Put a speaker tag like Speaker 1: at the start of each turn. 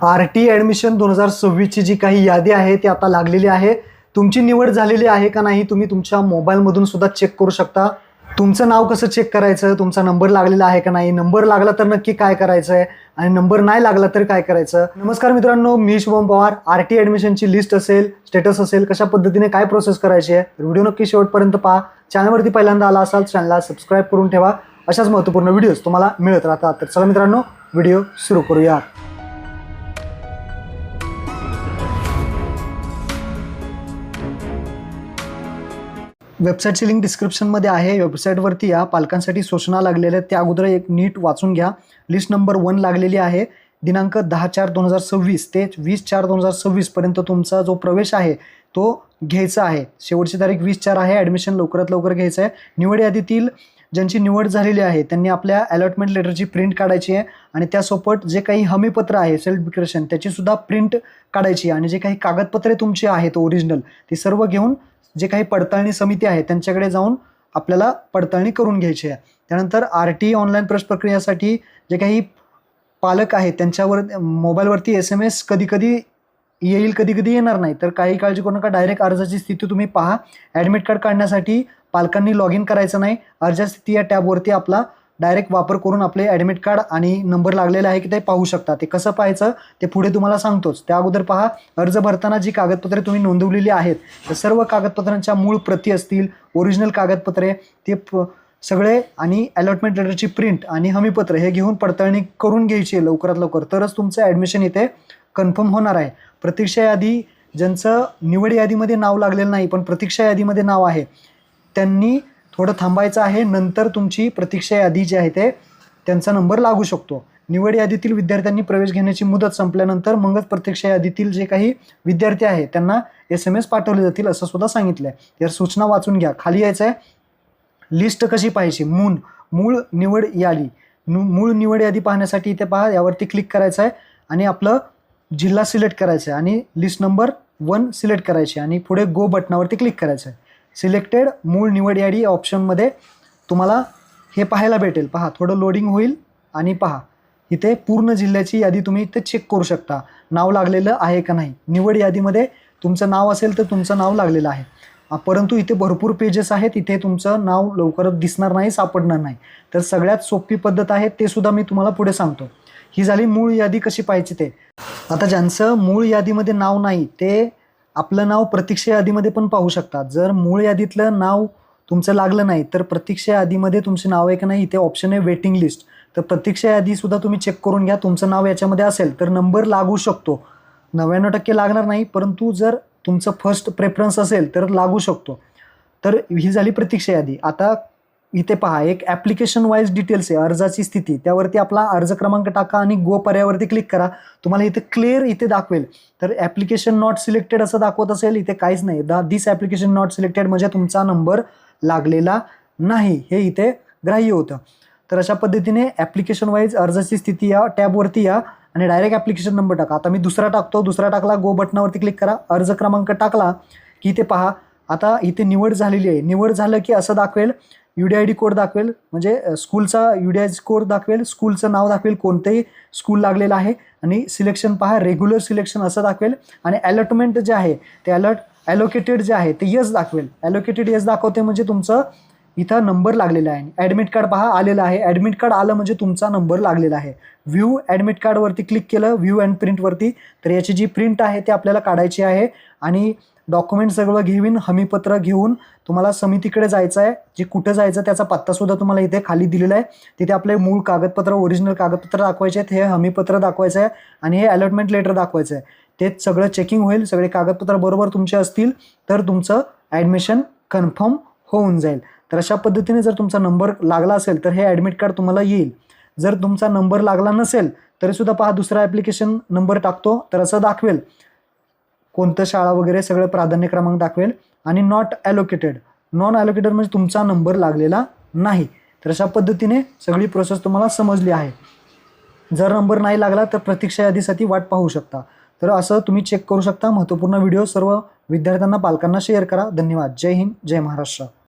Speaker 1: RT admission 2026ची जी काही यादी आहे ती आता लागलेली आहे. तुमची निवड झालेली आहे का नाही तुम्ही तुमच्या मोबाईलमधून सुद्धा चेक करू शकता. तुमचं नाव कसं चेक करायचं, तुमचा नंबर लागलेला आहे का नाही, नंबर लागला तर नक्की काय करायचं आहे आणि नंबर नाही लागला तर काय करायचं. नमस्कार मित्रांनो, मी शुभम पवार. RT ॲडमिशनची लिस्ट असेल, स्टेटस असेल, कशा पद्धतीने काय प्रोसेस करायची आहे व्हिडिओ नक्की शेवटपर्यंत पहा. चॅनलवरती पहिल्यांदा आला असाल चॅनलला सबस्क्राईब करून ठेवा. अशाच महत्त्वपूर्ण व्हिडिओज तुम्हाला मिळत राहतात. तर चला मित्रांनो, व्हिडिओ सुरू करूया. वेबसाईटची लिंक डिस्क्रिप्शनमध्ये आहे. वेबसाईटवरती या. पालकांसाठी सूचना लागलेल्या त्या अगोदर एक नीट वाचून घ्या. लिस्ट नंबर 1 लागलेली आहे. दिनांक 10/4/2026 ते 20/4/2026 पर्यंत तुमचा जो प्रवेश आहे तो घ्यायचा आहे. शेवटची तारीख 20/4 आहे. ॲडमिशन लवकरात लवकर घ्यायचं आहे. निवड यादीतील ज्यांची निवड झालेली आहे त्यांनी आपल्या अलॉटमेंट लेटरची प्रिंट काढायची आहे आणि त्यासोबत जे काही हमीपत्र आहे सेल्फ डिक्लेरेशन त्याचीसुद्धा प्रिंट काढायची आहे आणि जे काही कागदपत्रे तुमची आहेत ओरिजिनल ती सर्व घेऊन जे काही पडताळणी समिती आहे त्यांच्याकडे जाऊन आपल्याला पडताळणी करून घ्यायची आहे. त्यानंतर RT ऑनलाईन प्रवेश प्रक्रियासाठी जे काही पालक आहेत त्यांच्यावर मोबाईलवरती SMS कधी येईल, कधी येणार नाही. तर काही काळजी करू नका. डायरेक्ट अर्जाची स्थिती तुम्ही पहा. ॲडमिट कार्ड काढण्यासाठी पालकांनी लॉग इन करायचं नाही. अर्जाची स्थिती या टॅबवरती आपला डायरेक्ट वापर करून आपले ॲडमिट कार्ड आणि नंबर लागलेला आहे की ते पाहू शकता. ते कसं पाहायचं ते पुढे तुम्हाला सांगतोच. त्या अगोदर पहा, अर्ज भरताना जी कागदपत्रे तुम्ही नोंदवलेली आहेत त्या सर्व कागदपत्रांच्या मूळ प्रती असतील, ओरिजिनल कागदपत्रे ते सगळे आणि अलॉटमेंट लेटरची प्रिंट आणि हमीपत्र हे घेऊन पडताळणी करून घ्यायची आहे लवकरात लवकर. तरच तुमचं ॲडमिशन इथे कन्फर्म होणार आहे. प्रतीक्षा यादी ज्यांचं निवड यादीमध्ये नाव लागलेलं नाही पण प्रतीक्षा यादीमध्ये नाव आहे त्यांनी थोडं थांबायचं आहे. नंतर तुमची प्रतीक्षा यादी जी आहे ते त्यांचा नंबर लागू शकतो. निवड यादीतील विद्यार्थ्यांनी प्रवेश घेण्याची मुदत संपल्यानंतर मगच प्रतीक्षा यादीतील जे काही विद्यार्थी आहेत त्यांना SMS पाठवले जातील असं सुद्धा सांगितलं आहे. या सूचना वाचून घ्या. खाली यायचं आहे. लिस्ट कशी पाहायची, मूळ निवड यादी. मूळ निवड यादी पाहण्यासाठी इथे पहा, यावरती क्लिक करायचं आहे आणि आपलं जिल्हा सिलेक्ट करायचं आहे आणि लिस्ट नंबर 1 सिलेक्ट करायची आणि पुढे गो बटनावरती क्लिक करायचं आहे. सिलेक्टेड मूळ निवड यादी ऑप्शनमध्ये तुम्हाला हे पाहायला भेटेल. पहा, थोडं लोडिंग होईल आणि पहा इथे पूर्ण जिल्ह्याची यादी तुम्ही इथे चेक करू शकता. नाव लागलेलं आहे का नाही. निवड यादीमध्ये तुमचं नाव असेल तर तुमचं नाव लागलेलं आहे. परंतु इथे भरपूर पेजेस आहेत. इथे तुमचं नाव लवकरच दिसणार नाही, सापडणार नाही. तर सगळ्यात सोपी पद्धत आहे ते सुद्धा मी तुम्हाला पुढे सांगतो. ही झाली मूळ यादी कशी पाहायची ते. आता ज्यांचं मूळ यादीमध्ये नाव नाही ते आपलं नाव प्रतीक्षा यादीमध्ये पण पाहू शकतात. जर मूळ यादीतलं नाव तुमचं लागलं नाही तर प्रतीक्षा यादीमध्ये तुमचे नाव आहे का नाही इथे ऑप्शन आहे वेटिंग लिस्ट. तर प्रतीक्षा यादीसुद्धा तुम्ही चेक करून घ्या. तुमचं नाव याच्यामध्ये असेल तर नंबर लागू शकतो. 99% लागणार नाही, परंतु जर तुमचं फर्स्ट प्रेफरन्स असेल तर लागू शकतो. तर ही झाली प्रतीक्षा यादी. आता इथे पहा, एक ॲप्लिकेशन वाईज डिटेल्स आहे, अर्जाची स्थिती. त्यावरती आपला अर्ज क्रमांक टाका आणि गो पर्यावरती क्लिक करा. तुम्हाला इथे क्लिअर इथे दाखवेल. तर ॲप्लिकेशन नॉट सिलेक्टेड असं दाखवत असेल, इथे काहीच नाही. दिस ॲप्लिकेशन नॉट सिलेक्टेड म्हणजे तुमचा नंबर लागलेला नाही, हे इथे ग्राह्य होतं. तर अशा पद्धतीने ॲप्लिकेशन वाईज अर्जाची स्थिती या टॅबवरती या आणि डायरेक्ट ॲप्लिकेशन नंबर टाका. आता मी दुसरा टाकतो. दुसरा टाकला, गो बटनावरती क्लिक करा. अर्ज क्रमांक टाकला की इथे पहा, आता इथे निवड झालेली आहे. निवड झालं की असं दाखवेल, UDID कोड दाखवेल, म्हणजे स्कूलचा UDID कोड दाखवेल, स्कूलचं नाव दाखवेल, कोणतंही स्कूल लागलेलं आहे आणि सिलेक्शन पहा रेग्युलर सिलेक्शन असं दाखवेल आणि अलॉटमेंट जे आहे ते ॲलोकेटेड जे आहे ते यस दाखवेल. ॲलोकेटेड यस दाखवते म्हणजे तुमचं इथं नंबर लागलेला आहे. ॲडमिट कार्ड पहा आलेलं आहे. ॲडमिट कार्ड आलं म्हणजे तुमचा नंबर लागलेला आहे. व्ह्यू ॲडमिट कार्डवरती क्लिक केलं, व्ह्यू अँड प्रिंटवरती, तर याची जी प्रिंट आहे ते आपल्याला काढायची आहे आणि डॉक्युमेंट सगळं घेऊन हमीपत्र घेऊन तुम्हाला समितीकडे जायचं आहे. जे कुठं जायचं त्याचा पत्तासुद्धा तुम्हाला इथे खाली दिलेला आहे. तिथे आपले मूळ कागदपत्र, ओरिजिनल कागदपत्र दाखवायचे आहेत, हे हमीपत्र दाखवायचं आहे आणि हे अलॉटमेंट लेटर दाखवायचं आहे. ते सगळं चेकिंग होईल. सगळे कागदपत्र बरोबर तुमचे असतील तर तुमचं ॲडमिशन कन्फर्म होऊन जाईल. तर अशा पद्धतीने जर तुमचा नंबर लागला असेल तर हे ॲडमिट कार्ड तुम्हाला येईल. जर तुमचा नंबर लागला नसेल तरीसुद्धा पहा, दुसरा ॲप्लिकेशन नंबर टाकतो तर असं दाखवेल, कोणतं शाळा वगैरे सगळं प्राधान्य क्रमांक दाखवेल आणि नॉट ॲलोकेटेड, नॉन ॲलोकेटेड म्हणजे तुमचा नंबर लागलेला नाही. तर अशा पद्धतीने सगळी प्रोसेस तुम्हाला समजली आहे. जर नंबर नाही लागला तर प्रतीक्षा यादीसाठी वाट पाहू शकता. तर असं तुम्ही चेक करू शकता. महत्त्वपूर्ण व्हिडिओ सर्व विद्यार्थ्यांना, पालकांना शेअर करा. धन्यवाद. जय हिंद, जय महाराष्ट्र.